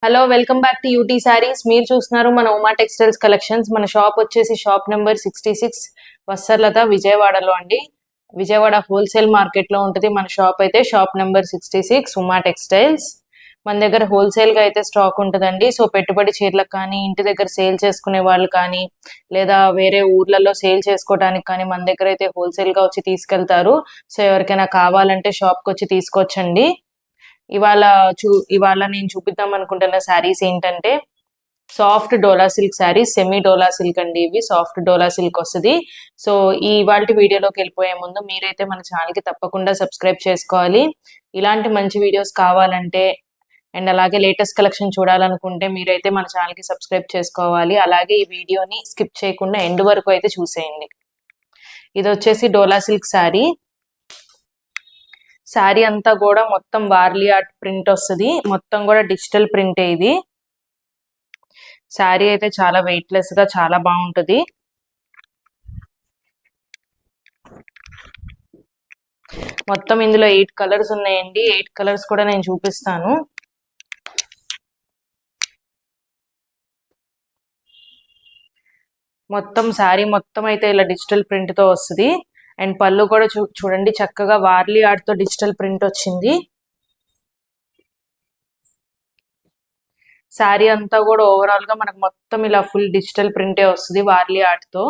Hello welcome back to UT sarees. మీరు చూస్తున్నారు మన ఉమా టెక్స్టైల్స్ కలెక్షన్స్. మన షాప్ వచ్చేసి షాప్ నెంబర్ 66 వత్సలత విజయవాడలో అండి. విజయవాడ హోల్సేల్ మార్కెట్ లో ఉంటుంది మన షాప్. అయితే షాప్ నెంబర్ 66 ఉమా టెక్స్టైల్స్. మన దగ్గర హోల్సేల్ గా అయితే స్టాక్ ఉంటుందండి. సో పెట్టుబడి చీరలకు కానీ, ఇంటి దగ్గర సేల్ చేసుకునే వాళ్ళు కానీ, లేదా వేరే ఊర్లలో సేల్ చేసుకోవడానికి కానీ మన దగ్గర అయితే హోల్సేల్ గా వచ్చి తీసుకెళ్తారు. సో ఎవరికైనా కావాలంటే షాప్ కి వచ్చి తీసుకోవచ్చండి. ఇవాళ ఇవాళ నేను చూపిద్దాం అనుకుంటున్న శారీస్ ఏంటంటే సాఫ్ట్ డోలా సిల్క్ శారీస్, సెమీ డోలా సిల్క్ అండి. ఇవి సాఫ్ట్ డోలా సిల్క్ వస్తుంది. సో ఇవాళ వీడియోలోకి వెళ్ళిపోయే ముందు మీరైతే మన ఛానల్ కి తప్పకుండా సబ్స్క్రైబ్ చేసుకోవాలి. ఇలాంటి మంచి వీడియోస్ కావాలంటే అండ్ అలాగే లేటెస్ట్ కలెక్షన్ చూడాలనుకుంటే మీరైతే మన ఛానల్ కి సబ్స్క్రైబ్ చేసుకోవాలి. అలాగే ఈ వీడియోని స్కిప్ చేయకుండా ఎండ్ వరకు అయితే చూసేయండి. ఇది వచ్చేసి డోలా సిల్క్ శారీ. శారీ అంతా కూడా మొత్తం వార్లీ ఆర్ట్ ప్రింట్ వస్తుంది. మొత్తం కూడా డిజిటల్ ప్రింటే ఇది. శారీ అయితే చాలా వెయిట్ లెస్ గా చాలా బాగుంటుంది. మొత్తం ఇందులో 8 కలర్స్ ఉన్నాయండి. 8 కలర్స్ కూడా నేను చూపిస్తాను. మొత్తం శారీ మొత్తం అయితే ఇలా డిజిటల్ ప్రింట్ తో వస్తుంది. అండ్ పళ్ళు కూడా చూడండి చక్కగా వార్లీ ఆర్ట్ తో డిజిటల్ ప్రింట్ వచ్చింది. శారీ అంతా కూడా ఓవరాల్ గా మనకు మొత్తం ఇలా ఫుల్ డిజిటల్ ప్రింటే వస్తుంది వార్లీ ఆర్ట్ తో.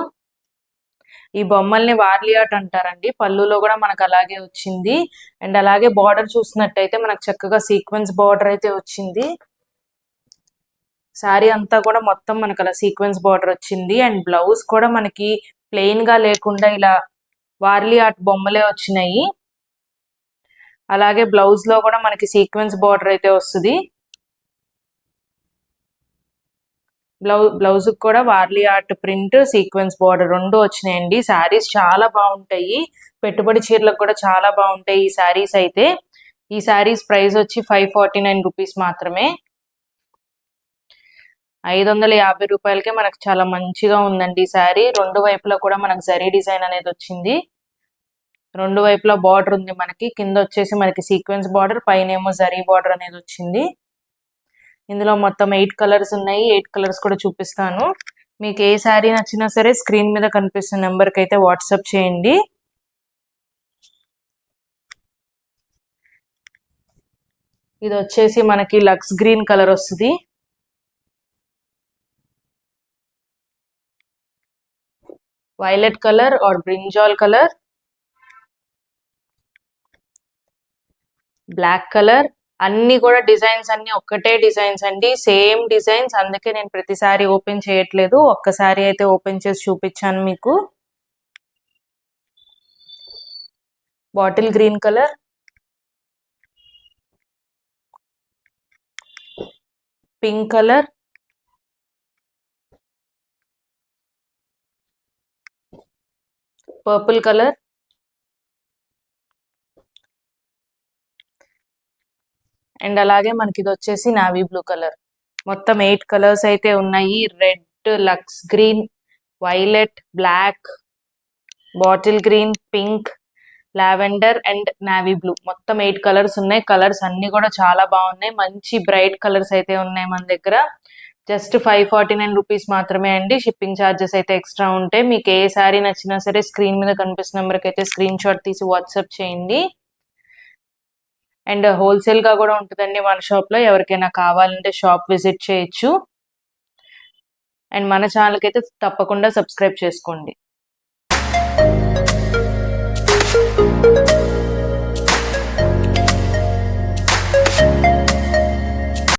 ఈ బొమ్మల్ని వార్లీ ఆర్ట్ అంటారండి. పళ్ళులో కూడా మనకు అలాగే వచ్చింది. అండ్ అలాగే బార్డర్ చూసినట్టయితే మనకు చక్కగా సీక్వెన్స్ బార్డర్ అయితే వచ్చింది. శారీ అంతా కూడా మొత్తం మనకు అలా సీక్వెన్స్ బార్డర్ వచ్చింది. అండ్ బ్లౌజ్ కూడా మనకి ప్లెయిన్ గా లేకుండా ఇలా వార్లీ ఆర్ట్ బొమ్మలే వచ్చినాయి. అలాగే బ్లౌజ్ లో కూడా మనకి సీక్వెన్స్ బార్డర్ అయితే వస్తుంది. బ్లౌజ్ కూడా Warli art print, sequence border రెండు వచ్చినాయండి. శారీస్ చాలా బాగుంటాయి. పెట్టుబడి చీరలకు కూడా చాలా బాగుంటాయి ఈ శారీస్ అయితే. ఈ శారీస్ ప్రైస్ వచ్చి 549 రూపీస్ మాత్రమే. 550 రూపాయలకే మనకు చాలా మంచిగా ఉందండి ఈ శారీ. రెండు వైపులా కూడా మనకు జరీ డిజైన్ అనేది వచ్చింది. రెండు వైపులా బార్డర్ ఉంది మనకి. కింద వచ్చేసి మనకి సీక్వెన్స్ బార్డర్, పైన ఏమో జరీ బార్డర్ అనేది వచ్చింది. ఇందులో మొత్తం 8 కలర్స్ ఉన్నాయి. 8 కలర్స్ కూడా చూపిస్తాను. మీకు ఏ శారీ నచ్చినా సరే స్క్రీన్ మీద కనిపిస్తున్న నెంబర్కి అయితే వాట్సాప్ చేయండి. ఇది వచ్చేసి మనకి లక్స్ గ్రీన్ కలర్ వస్తుంది. Violet colour or brinjal colour, black colour. అన్ని కూడా డిజైన్స్ అన్ని ఒక్కటే డిజైన్స్ అండి, సేమ్ డిజైన్స్. అందుకే నేను ప్రతిసారి ఓపెన్ చేయట్లేదు, ఒక్కసారి అయితే ఓపెన్ చేసి చూపించాను మీకు. Bottle green colour, pink colour, purple colour, and అలాగే మనకి ఇది వచ్చేసి నావీ బ్లూ కలర్. మొత్తం 8 కలర్స్ అయితే ఉన్నాయి. Red, lux green, violet, black, bottle green, pink, lavender and navy blue. మొత్తం 8 కలర్స్ ఉన్నాయి. కలర్స్ అన్ని కూడా చాలా బాగున్నాయి. మంచి బ్రైట్ కలర్స్ అయితే ఉన్నాయి మన దగ్గర. జస్ట్ 549 రూపీస్ మాత్రమే అండి. షిప్పింగ్ ఛార్జెస్ అయితే ఎక్స్ట్రా ఉంటాయి. మీకు ఏ శారీ నచ్చినా సరే స్క్రీన్ మీద కనిపిస్తున్న నెంబర్కి అయితే స్క్రీన్ షాట్ తీసి వాట్సాప్ చేయండి. అండ్ హోల్సేల్ గా కూడా ఉంటుందండి మన షాప్ లో. ఎవరికైనా కావాలంటే షాప్ విజిట్ చేయొచ్చు. అండ్ మన ఛానల్కి అయితే తప్పకుండా సబ్స్క్రైబ్ చేసుకోండి.